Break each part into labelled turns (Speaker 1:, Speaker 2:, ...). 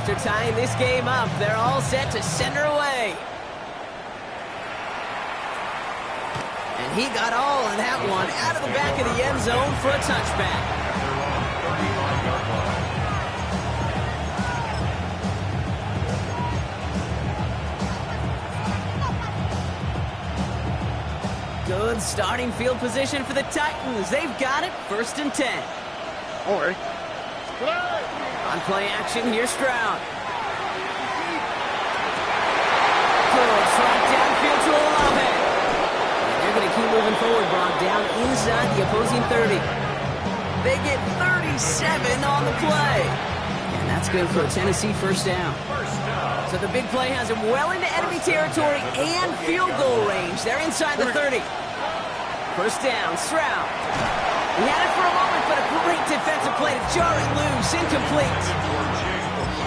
Speaker 1: after tying this game up. They're all set to send her away. And he got all of that one out of the back of the end zone for a touchback. Good starting field position for the Titans. They've got it, 1st and 10.
Speaker 2: All right.
Speaker 1: On play action, here's Stroud. Good slot downfield to Olave. And they're going to keep moving forward, Brock, down inside the opposing 30. They get 37 on the play. And that's good for a Tennessee first down. So the big play has him well into enemy territory and field goal range. They're inside the 30. First down, Stroud. He had it for a moment, but a great defensive play to jar it loose, incomplete.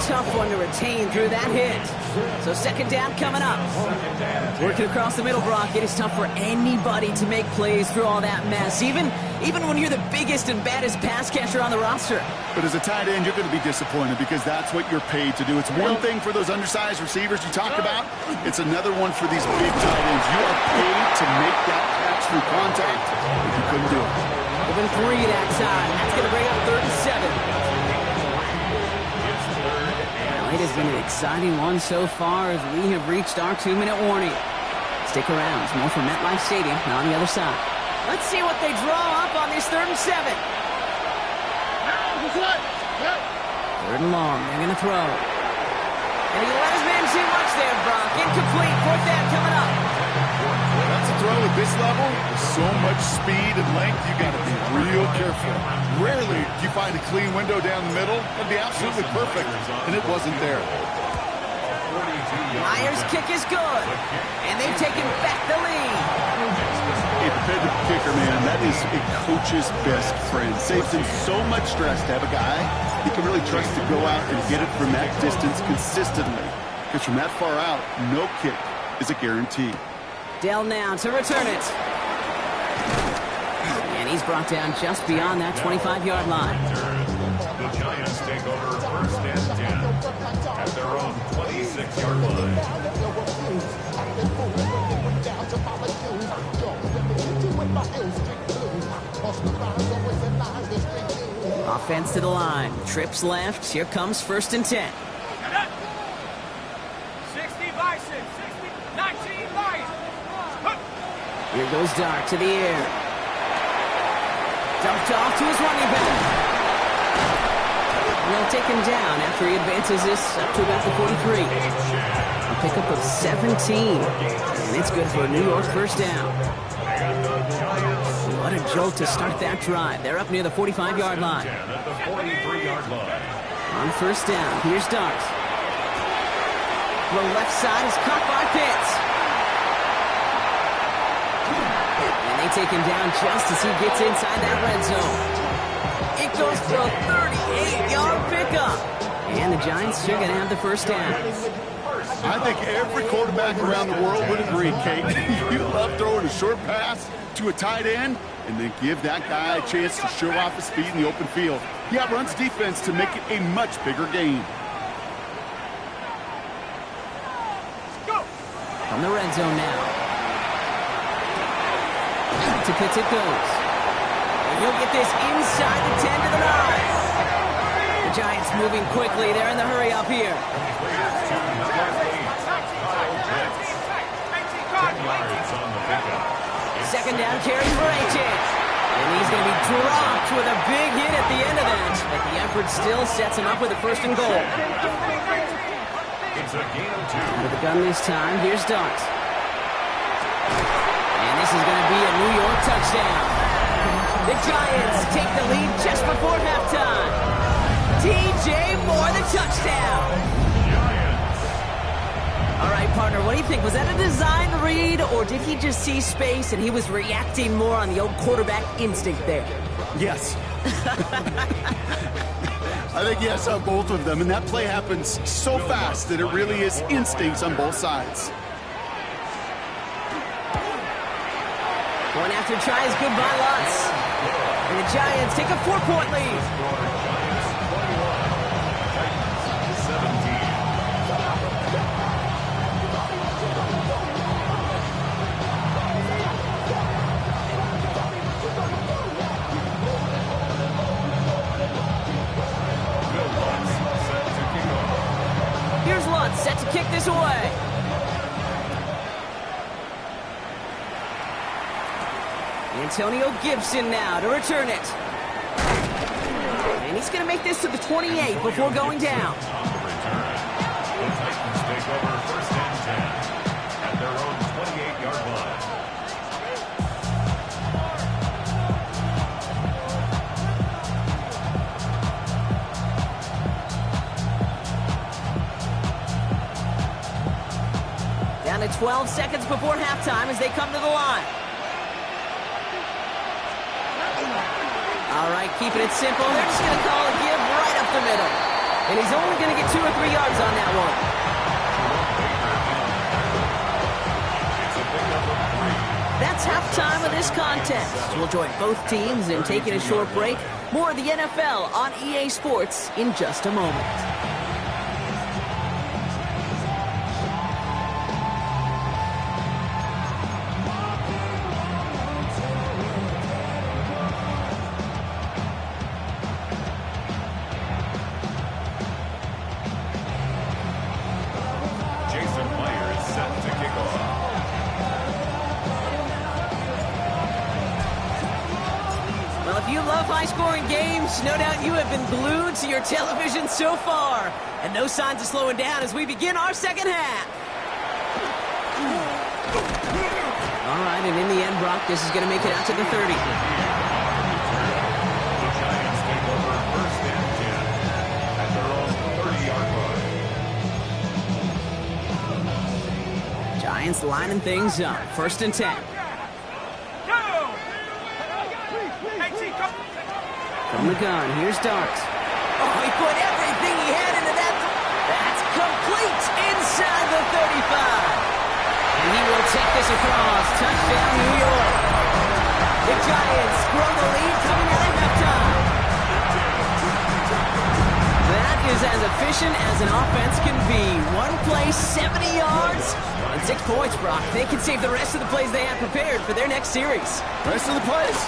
Speaker 1: Tough one to retain through that hit. So second down coming up. Working across the middle, Brock, it is tough for anybody to make plays through all that mess, even when you're the biggest and baddest pass catcher on the roster.
Speaker 2: But as a tight end, you're going to be disappointed because that's what you're paid to do. It's one thing for those undersized receivers you talked about. It's another one for these big tight ends. You are paid to make that catch through contact. You couldn't do it.
Speaker 1: Within 3 that time. That's going to bring up 3rd and 7. Well, it has been an exciting one so far as we have reached our 2-minute warning. Stick around. It's more from MetLife Stadium on the other side. Let's see what they draw up on this 3rd and 7. 3rd and long. They're going to throw. And he let his man too much there, Brock. Incomplete. 4th down coming up.
Speaker 2: That's a throw at this level. With so much speed and length, you got to be real careful. Rarely do you find a clean window down the middle. That'd be absolutely perfect, and it wasn't there.
Speaker 1: Myers' kick is good, and they've taken back the lead.
Speaker 2: A dependable kicker, man, that is a coach's best friend. Saves him so much stress to have a guy he can really trust to go out and get it from that distance consistently. Because from that far out, no kick is a guarantee.
Speaker 1: Dell now to return it. And he's brought down just beyond that 25-yard line.
Speaker 3: The Giants take over 1st and 10 at their own 26-yard line.
Speaker 1: Offense to the line. Trips left. Here comes 1st and 10.
Speaker 4: 60 Bison. 19 Bison.
Speaker 1: Here goes Dart to the air. Dumped off to his running back. And they'll take him down after he advances this up to about the 43. A pickup of 17. And it's good for a New York first down. What a jolt to start that drive. They're up near the 45-yard line.
Speaker 3: At the 43-yard line.
Speaker 1: On first down, here's Dart. The left side is caught by Pitts. And they take him down just as he gets inside that red zone. It goes for a 38-yard pickup. And the Giants are going to have the first down.
Speaker 2: I think every quarterback around the world would agree, Kate. You love throwing a short pass to a tight end and then give that guy a chance to show off his speed in the open field. He outruns defense to make it a much bigger game.
Speaker 1: From the red zone now. To Pitts it goes. And he'll get this inside the 10 to the 9. The Giants moving quickly. They're in the hurry up here. Second down carry for Achane. And he's going to be dropped with a big hit at the end of that. But the effort still sets him up with a 1st and goal.
Speaker 3: It's a gain of 2.
Speaker 1: Out of the gun this time, here's Dart. And this is going to be a New York touchdown. The Giants take the lead just before halftime. TJ Moore, the touchdown. All right, partner, what do you think? Was that a design read, or did he just see space and he was reacting more on the old quarterback instinct there?
Speaker 2: Yes. I think yes on both of them, and that play happens so fast that it really is instincts on both sides.
Speaker 1: One after try is good by Lutz. And the Giants take a 4-point lead.
Speaker 3: 17.
Speaker 1: Antonio Gibson now to return it. And he's going to make this to the 28 before going down.
Speaker 3: The Titans take over first and 10 at their own 28-yard line.
Speaker 1: Down to 12 seconds before halftime as they come to the line. All right, keeping it simple. They're just going to call a give right up the middle. And he's only going to get 2 or 3 yards on that one. That's halftime of this contest. We'll join both teams in taking a short break. More of the NFL on EA Sports in just a moment. Well, if you love high-scoring games, no doubt you have been glued to your television so far. And no signs of slowing down as we begin our second half. All right, and in the end, Brock, this is going to make it out to the 30.
Speaker 3: The Giants take over first and 10 at their own 30-yard line.
Speaker 1: Giants lining things up. First and 10. From the gun, here's Dart. Oh, he put everything he had into that. That's complete inside the 35. And he will take this across. Touchdown, New York. The Giants grow the lead coming out of halftime. That is as efficient as an offense can be. One play, 70 yards, and 6 points, Brock. They can save the rest of the plays they have prepared for their next series.
Speaker 2: Rest of the plays?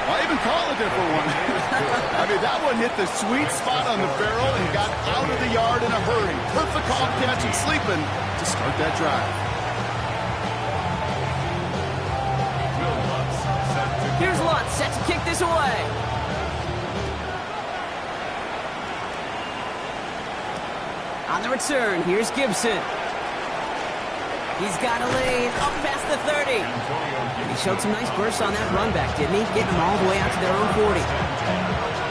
Speaker 2: Why even call a different one? I mean, that one hit the sweet spot on the barrel and got out of the yard in a hurry. Perfect call catch and sleeping to start that drive.
Speaker 1: Here's Lutz set to kick this away. On the return, here's Gibson. He's got a lane up past the 30. And he showed some nice bursts on that run back, didn't he? Getting them all the way out to their own 40.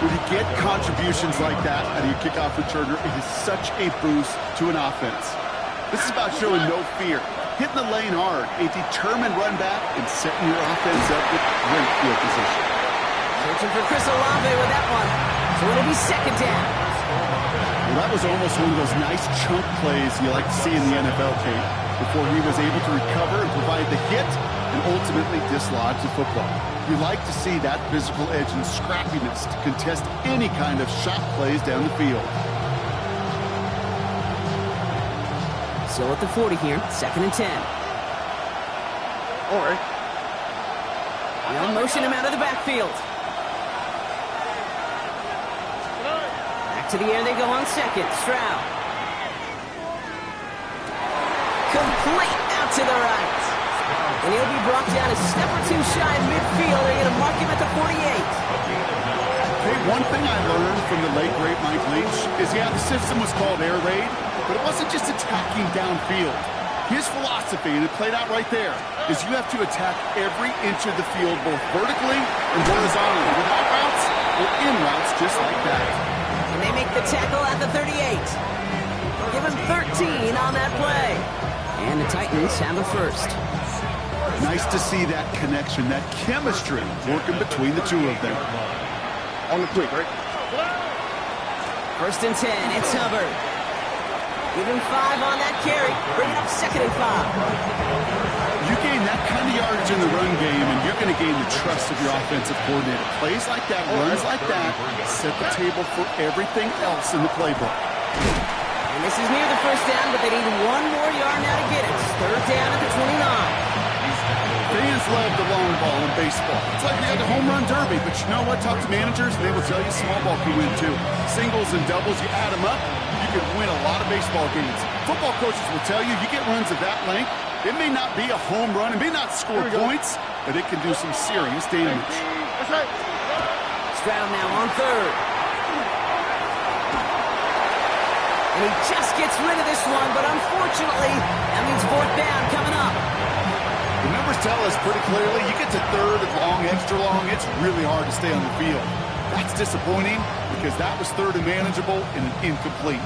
Speaker 2: When you get contributions like that out of your kickoff returner, it is such a boost to an offense. This is about showing no fear, hitting the lane hard, a determined run back, and setting your offense up with great field position.
Speaker 1: Searching for Chris Olave with that one. So it'll be second down.
Speaker 2: Well, that was almost one of those nice chunk plays you like to see in the NFL, Kate, before he was able to recover and provide the hit and ultimately dislodge the football. You like to see that physical edge and scrappiness to contest any kind of shot plays down the field.
Speaker 1: So at the 40 here, second and 10.
Speaker 2: All right.
Speaker 1: They'll motion him out of the backfield. Back to the air they go on second. Stroud. Complete out to the right. And he'll be brought down a step or two shy of midfield. They're going to mark him at the 48.
Speaker 2: Hey, one thing I learned from the late, great Mike Leach is, yeah, the system was called air raid, but it wasn't just attacking downfield. His philosophy, and it played out right there, is you have to attack every inch of the field, both vertically and horizontally, with out routes or in routes just like that.
Speaker 1: And they make the tackle at the 38. Give him 13 on that play. And the Titans have a first.
Speaker 2: Nice to see that connection, that chemistry working between the two of them. On the quick, right?
Speaker 1: First and 10, it's Hubbard. Give him 5 on that carry. Bring it up second and 5.
Speaker 2: You gain that kind of yardage in the run game, and you're going to gain the trust of your offensive coordinator. Plays like that, runs like that, set the table for everything else in the playbook.
Speaker 1: And this is near the first down, but they need 1 more yard now to get it. Third down at the 29.
Speaker 2: Fans love the long ball in baseball. It's like you got the home run derby, but you know what? Talk to managers, and they will tell you small ball can win too. Singles and doubles, you add them up, you can win a lot of baseball games. Football coaches will tell you, you get runs of that length, it may not be a home run, it may not score points, but it can do some serious damage.
Speaker 1: Stroud now on third. And he just gets rid of this one, but unfortunately, that means fourth down coming up.
Speaker 2: The numbers tell us pretty clearly, you get to third and long, extra long, it's really hard to stay on the field. That's disappointing because that was third and manageable and an incomplete.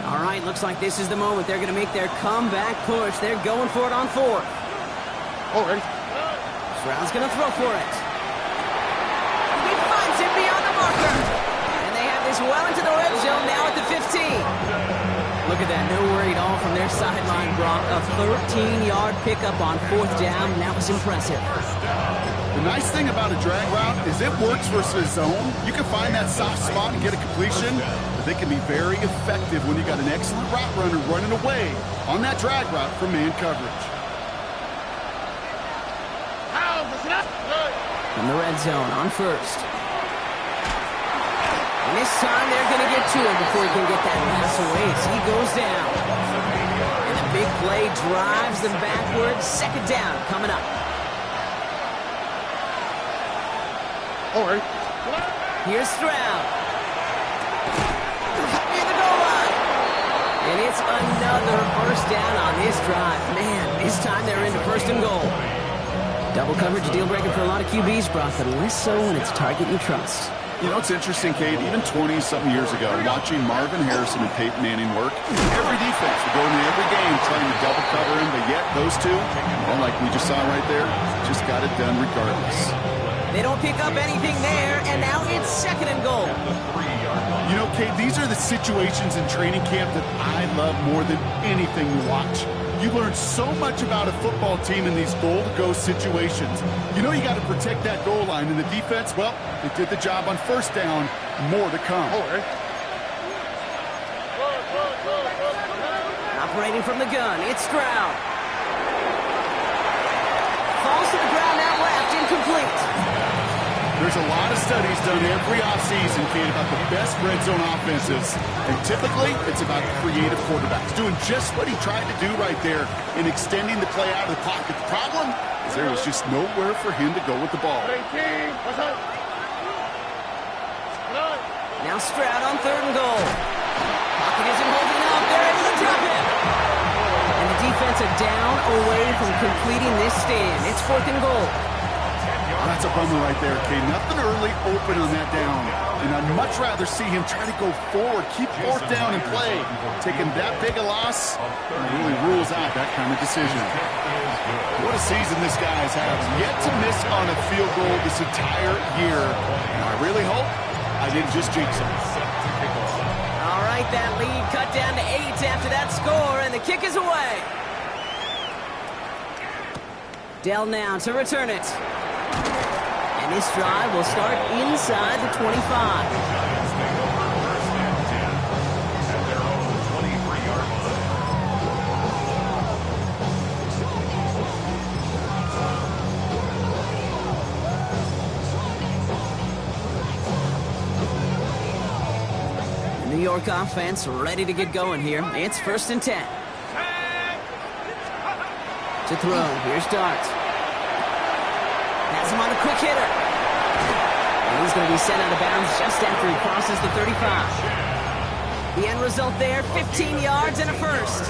Speaker 1: All right, looks like this is the moment. They're going to make their comeback push. They're going for it on fourth.
Speaker 2: All right.
Speaker 1: Stroud's going to throw for it. He finds it beyond the marker. And they have this well into the red zone now at the 15. Look at that, no worry at all from their sideline, Brock. A 13-yard pickup on fourth down. That was impressive.
Speaker 2: The nice thing about a drag route is it works versus zone. You can find that soft spot and get a completion, but they can be very effective when you got an excellent route runner running away on that drag route from man coverage.
Speaker 1: From the red zone on first. And this time they're going to get to him before he can get that pass away as he goes down. And the big play drives them backwards. Second down coming up.
Speaker 2: All right.
Speaker 1: Here's Stroud. Near the goal line. And it's another first down on this drive. Man, this time they're into first and goal. Double coverage, a deal breaker for a lot of QBs, Brock, but less so when it's a target you trust.
Speaker 2: You know, it's interesting, Kate, even 20-something years ago, watching Marvin Harrison and Peyton Manning work, every defense would go into every game trying to double cover him, but yet those two, well, like we just saw right there, just got it done regardless.
Speaker 1: They don't pick up anything there, and now it's second and goal.
Speaker 2: You know, Kate, these are the situations in training camp that I love more than anything to watch. You learn so much about a football team in these goal-to-go situations. You know you got to protect that goal line, and the defense, well, they did the job on first down. More to come.
Speaker 1: Operating from the gun, it's Stroud. Falls to the ground out left, incomplete.
Speaker 2: There's a lot of studies done every offseason, Kate, about the best red zone offenses. And typically, it's about creative quarterbacks doing just what he tried to do right there in extending the play out of the pocket. The problem is there was just nowhere for him to go with the ball.
Speaker 1: Now Stroud on third and goal. Pocket isn't holding up. They're able to drop it. And the defense are down away from completing this stand. It's fourth and goal.
Speaker 2: Oh, that's a bummer right there, Kate. Nothing early open on that down. And I'd much rather see him try to go forward, keep fourth down and play. Taking that big a loss really rules out that kind of decision. What a season this guy has had. Yet to miss on a field goal this entire year. And I really hope I didn't just jinx him.
Speaker 1: All right, that lead cut down to 8 after that score, and the kick is away. Dell now to return it. And this drive will start inside the 25. The New York offense ready to get going here. It's first and 10. To throw, here's Dart. Has him on a quick hitter. And he's going to be sent out of bounds just after he crosses the 35. The end result there, 15 yards and a first.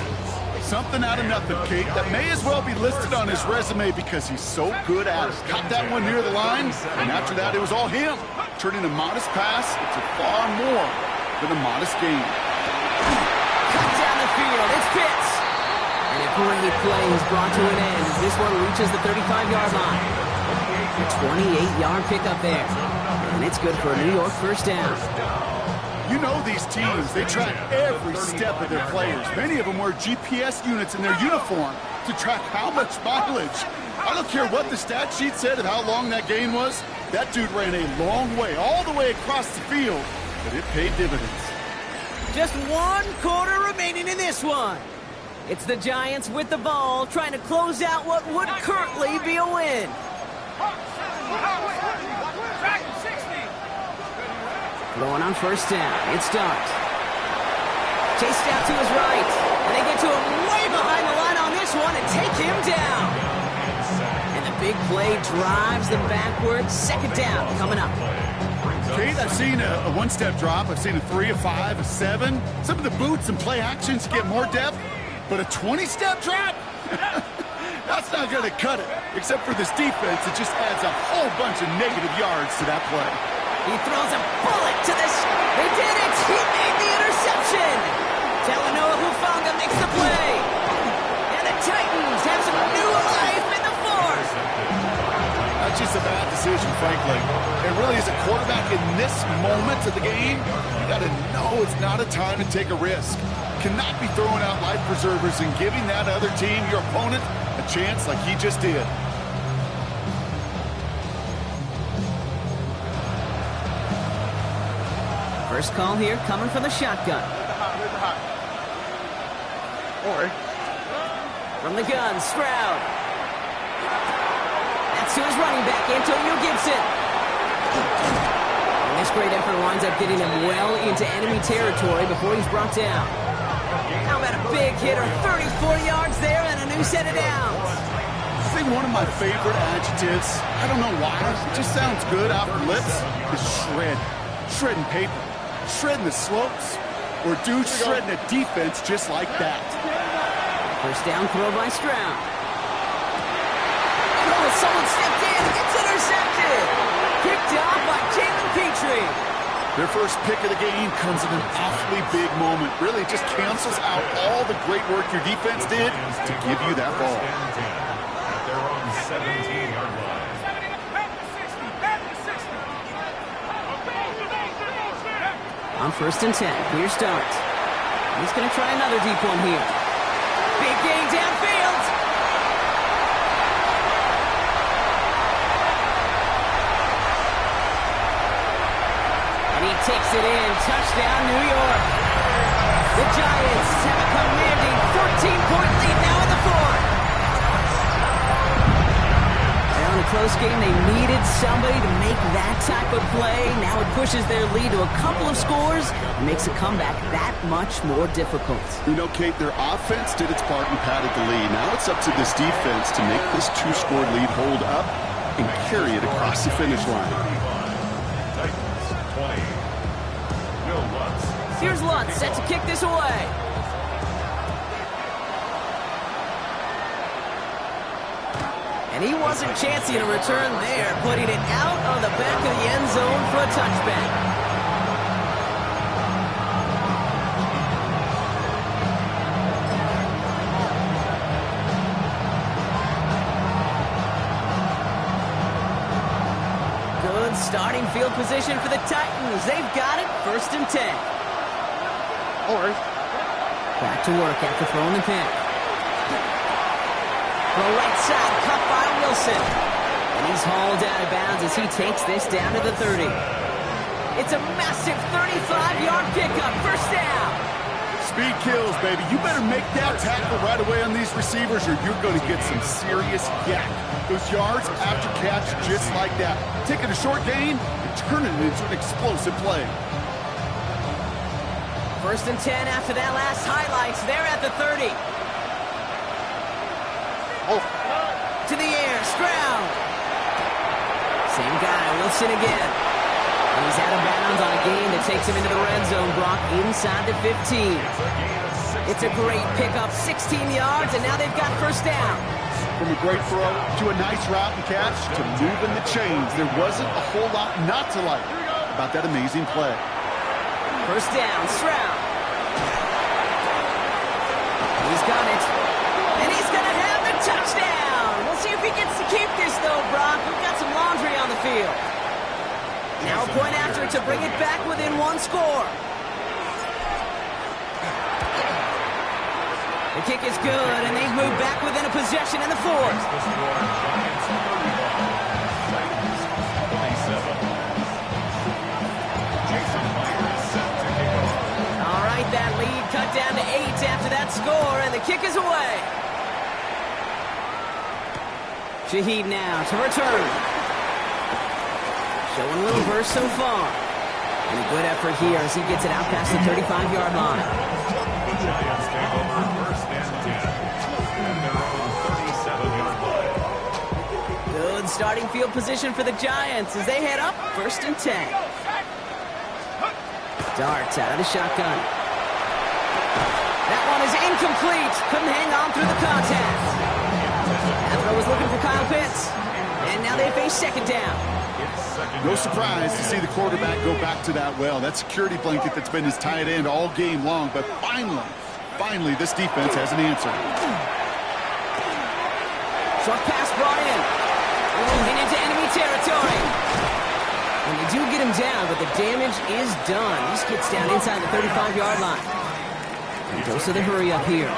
Speaker 2: Something out of nothing, Kate. That may as well be listed on his resume because he's so good at it. Caught that one near the line, and after that, it was all him. Turning a modest pass into far more than a modest gain.
Speaker 1: Cut down the field, it's Pitts. And a great play is brought to an end as this one reaches the 35-yard line. A 28-yard pickup there. And it's good for a New York first down.
Speaker 2: You know these teams, they track every step of their players. Many of them wear GPS units in their uniform to track how much mileage. I don't care what the stat sheet said of how long that gain was. That dude ran a long way, all the way across the field, but it paid dividends.
Speaker 1: Just 1 quarter remaining in this one. It's the Giants with the ball, trying to close out what would currently be a win. Throwing on first down, it's Dart. Chased out to his right. And they get to him way behind the line on this one and take him down. And the big play drives them backwards. Second down coming up.
Speaker 2: Kate, I've seen a one-step drop. I've seen a 3, a 5, a 7. Some of the boots and play actions get more depth, but a 20-step drop? That's not going to cut it. Except for this defense, it just adds a whole bunch of negative yards to that play.
Speaker 1: He throws a bullet to this. They did it. He made the interception. Talanoa Hufanga makes the play. And the Titans have some new life in the fourth.
Speaker 2: That's just a bad decision, frankly. It really is a quarterback in this moment of the game. You got to know it's not a time to take a risk. Cannot be throwing out life preservers and giving that other team, your opponent, a chance like he just did.
Speaker 1: First call here coming from the shotgun. From the gun, Stroud. That's to his running back, Antonio Gibson. And this great effort winds up getting him well into enemy territory before he's brought down. How about a big hitter, 34 yards there and a new set of downs.
Speaker 2: I think one of my favorite adjectives, I don't know why, it just sounds good off the lips, is shred. Shredding paper. Shredding the slopes. Or dude shredding a defense just like that.
Speaker 1: First down throw by Stroud. Oh, someone stepped in. It's intercepted. Picked off by Jalen Petrie.
Speaker 2: Their first pick of the game comes in an awfully big moment. Really just cancels out all the great work your defense did to give you that ball.
Speaker 3: At their own 17-yard line.
Speaker 1: On first and 10, clear start. He's going to try another deep one here. Big gain downfield. And he takes it in. Touchdown, New York. The Giants have a commanding 14-point lead now in the fourth. Well, in a close game, they needed somebody to make that type of play. Now it pushes their lead to a couple of scores and makes a comeback that much more difficult.
Speaker 2: You know, Kate, their offense did its part and padded the lead. Now it's up to this defense to make this two-score lead hold up and carry it across the finish line.
Speaker 3: Titans 20. Will Lutz.
Speaker 1: Here's Lutz set to kick this away. And he wasn't chancing a return there, putting it out of the back of the end zone for a touchback. Good starting field position for the Titans. They've got it, first and 10. Back to work after throwing the pick. Throw right side, cut by Wilson. And he's hauled out of bounds as he takes this down to the 30. It's a massive 35-yard pickup, first down.
Speaker 2: Speed kills, baby. You better make that tackle right away on these receivers or you're going to get some serious yak. Those yards after catch just like that. Taking a short gain and turning it into an explosive play.
Speaker 1: First and 10 after that last highlights. They're at the 30. To the air, Stroud. Same guy, Wilson again. And he's out of bounds on a gain that takes him into the red zone, Brock, inside the 15. It's a great pickup, 16 yards, and now they've got first down.
Speaker 2: From a great throw to a nice route and catch to moving the chains, there wasn't a whole lot not to like about that amazing play.
Speaker 1: First down, Stroud. He's got it. And he's going to have the touchdown. We'll see if he gets to keep this, though, Brock. We've got some laundry on the field. Now a point after to bring it back within one score. The kick is good, and they've moved back within a possession in the fourth. All right, that lead cut down to 8 after that score, and the kick is away. Shaheed now to return. Showing a little burst so far. And a good effort here as he gets it out past the 35-yard line.
Speaker 3: The Giants take over
Speaker 1: Good starting field position for the Giants as they head up 1st and 10. Darts out of the shotgun. That one is incomplete. Couldn't hang on through the contact. That throw was looking for Kyle Pitts. And now they face 2nd down.
Speaker 2: No surprise to see the quarterback go back to that well. That security blanket that's been his tight end all game long. But finally, this defense has an answer.
Speaker 1: Short pass brought in. Moving into enemy territory. And they do get him down, but the damage is done. He just gets down inside the 35-yard line. And goes to the hurry up here.
Speaker 3: And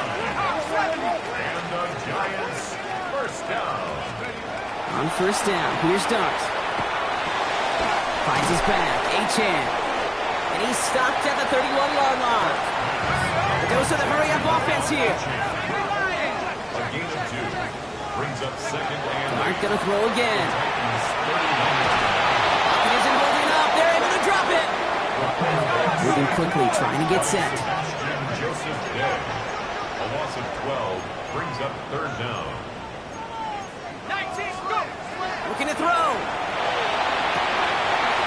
Speaker 3: the Giants, 1st down.
Speaker 1: On 1st down, here's Dart. Finds his back, Achane. And he's stopped at the 31-yard line. It goes to the hurry-up offense here.
Speaker 3: A gain of 2. Brings up 2nd and
Speaker 1: Dart gonna throw again.
Speaker 3: Titans 39.
Speaker 1: It isn't holding up. They're able to drop it. Moving quickly, trying to get set.
Speaker 3: Joseph Day. A loss of 12 brings up 3rd down.
Speaker 4: 19, go!
Speaker 1: Looking to throw.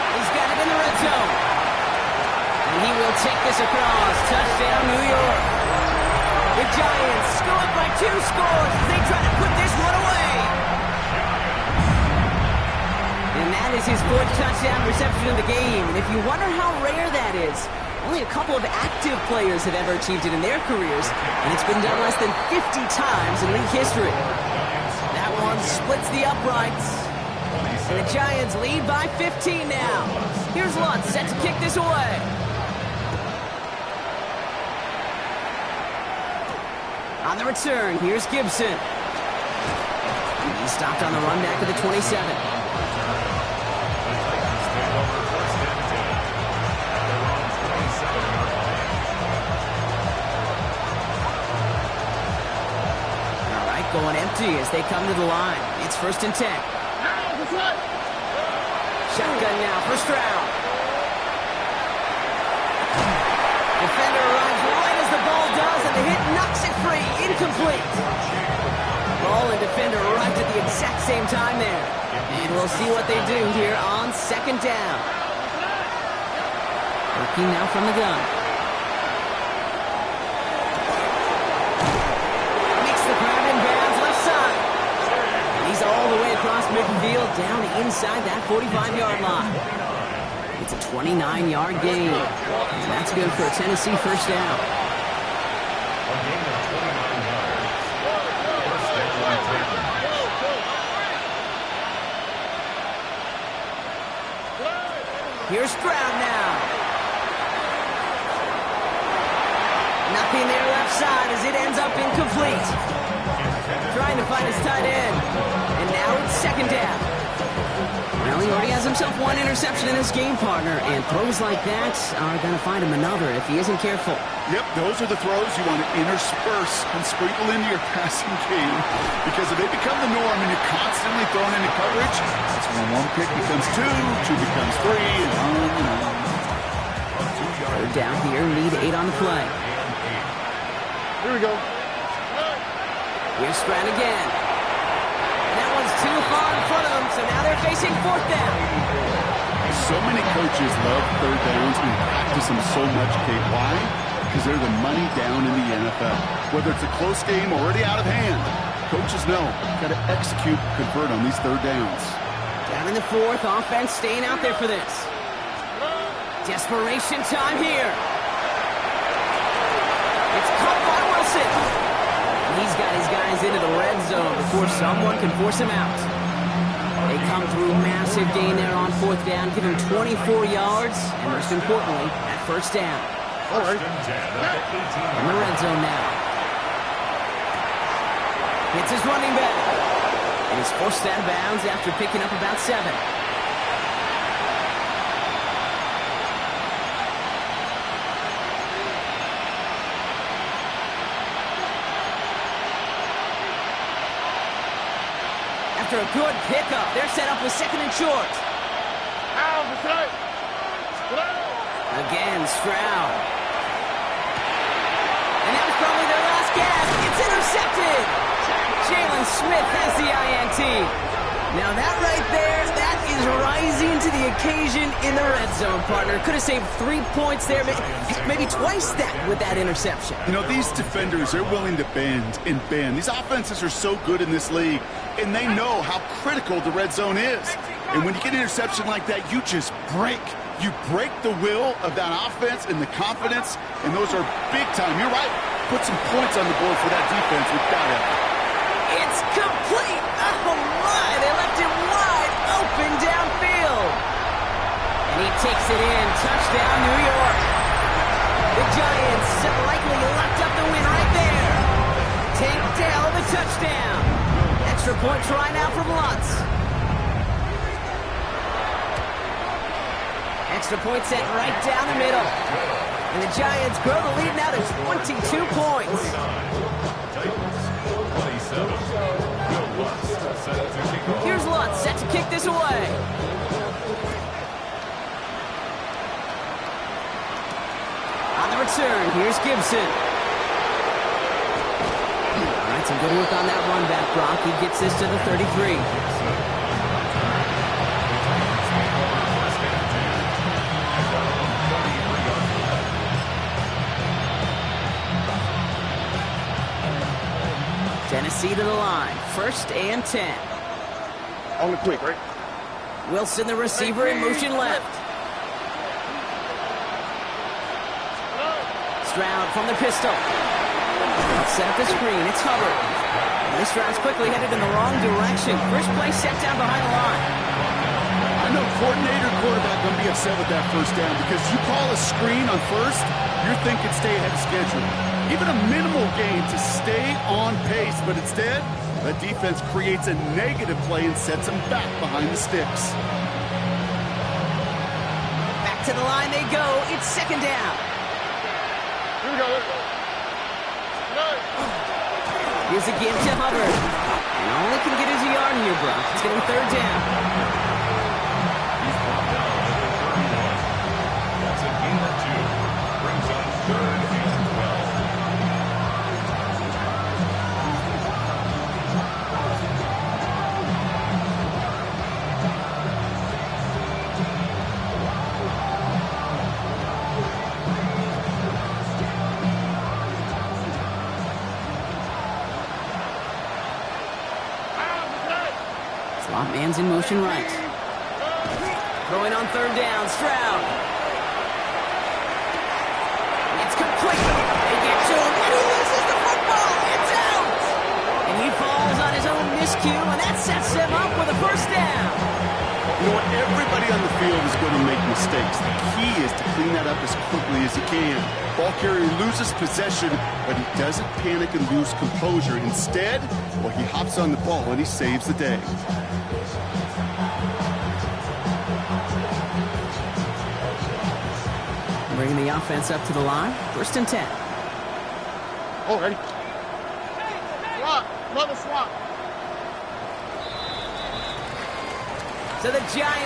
Speaker 1: He's got it in the red zone. And he will take this across. Touchdown, New York. The Giants go up by 2 scores as they try to put this one away. And that is his 4th touchdown reception of the game. And if you wonder how rare that is, only a couple of active players have ever achieved it in their careers, and it's been done less than 50 times in league history. That one splits the uprights. And the Giants lead by 15 now. Here's Lutz set to kick this away. On the return, here's Gibson. He's stopped on the run back of the 27. All right, going empty as they come to the line. It's 1st and 10. Shotgun now for Stroud. Defender runs right as the ball does, and the hit knocks it free. Incomplete. Ball and defender arrived at the exact same time there. And we'll see what they do here on 2nd down. Working now from the gun. Makes the grab in bounds left side. And he's all the way across midfield, down inside that 45-yard line. It's a 29-yard gain. And that's good for a Tennessee 1st down. Here's Stroud now. Nothing there left side as it ends up incomplete. Trying to find his tight end. And now it's 2nd down. Well, he already has himself 1 interception in his game, partner, and throws like that are going to find him another if he isn't careful.
Speaker 2: Yep, those are the throws you want to intersperse and sprinkle into your passing game, because if they become the norm and you're constantly thrown into coverage, that's when 1 pick becomes 2, 2 becomes 3, and on and on.
Speaker 1: 3rd down here, lead 8 on the play.
Speaker 2: Here we go.
Speaker 1: Here's Stroud again. And that one's too far in front of them, so now they're facing 4th down.
Speaker 2: So many coaches love 3rd downs and practice them so much, Kate. Why? Because they're the money down in the NFL. Whether it's a close game already out of hand, coaches know got to execute, convert on these 3rd downs.
Speaker 1: Down in the 4th, offense staying out there for this. Desperation time here. It's caught by Wilson. He's got his guys into the red zone before someone can force him out. They come through massive gain there on 4th down, give him 24 yards, and most importantly, at 1st down.
Speaker 2: All right.
Speaker 1: In the red zone now. Hits his running back. And he's forced out of bounds after picking up about 7. After a good pickup, they're set up with 2nd and short. Again, Stroud. And that was probably their last gasp. It's intercepted. Jalen Smith has the INT. Now that right there, that is rising to the occasion in the red zone, partner. Could have saved 3 points there, maybe twice that with that interception.
Speaker 2: You know, these defenders are willing to bend and bend. These offenses are so good in this league, and they know how critical the red zone is. And when you get an interception like that, you just break. You break the will of that offense and the confidence, and those are big time. You're right. Put some points on the board for that defense without effort.
Speaker 1: It's complete. Oh, my. They left it wide open downfield. And he takes it in. Touchdown, New York. The Giants likely locked up the win right there. Tank Dell, the touchdown. Extra point try now from Lutz. Extra point set right down the middle. And the Giants grow the lead now to 22 points. Here's Lutz set to kick this away. On the return, here's Gibson. All right, some good work on that run back, Brock. He gets this to the 33. Tennessee to the line. 1st and 10.
Speaker 2: On the quick, right?
Speaker 1: Wilson, the receiver, in motion left. Stroud from the pistol. Set up the screen. It's Hubbard. And this Stroud's quickly headed in the wrong direction. First play set down behind the line.
Speaker 2: I know coordinator, quarterback going to be upset with that first down because you call a screen on first, you're thinking stay ahead of schedule. Even a minimal gain to stay on pace, but instead, the defense creates a negative play and sets them back behind the sticks.
Speaker 1: Back to the line they go. It's 2nd down.
Speaker 5: Here we go.
Speaker 1: Here's a give to Hubbard. And all he can get is a yard here, Brock. It's going to be 3rd down.
Speaker 3: He's brought down at the 31. That's a gain of 2. Brings up 3rd and 12.
Speaker 1: Slot man's in motion right. Throwing on 3rd down, Stroud. It's complete. They get to him, and he loses the football. It's out. And he falls on his own miscue, and that sets him up with a 1st down.
Speaker 2: You know what? Everybody on the field is going to make mistakes. The key is to clean that up as quickly as he can. Ball carrier loses possession, but he doesn't panic and lose composure. Instead, well, he hops on the ball and he saves the day.
Speaker 1: Bringing the offense up to the line. 1st and 10.
Speaker 5: Oh, ready. Swap. Another swap.
Speaker 1: So the Giants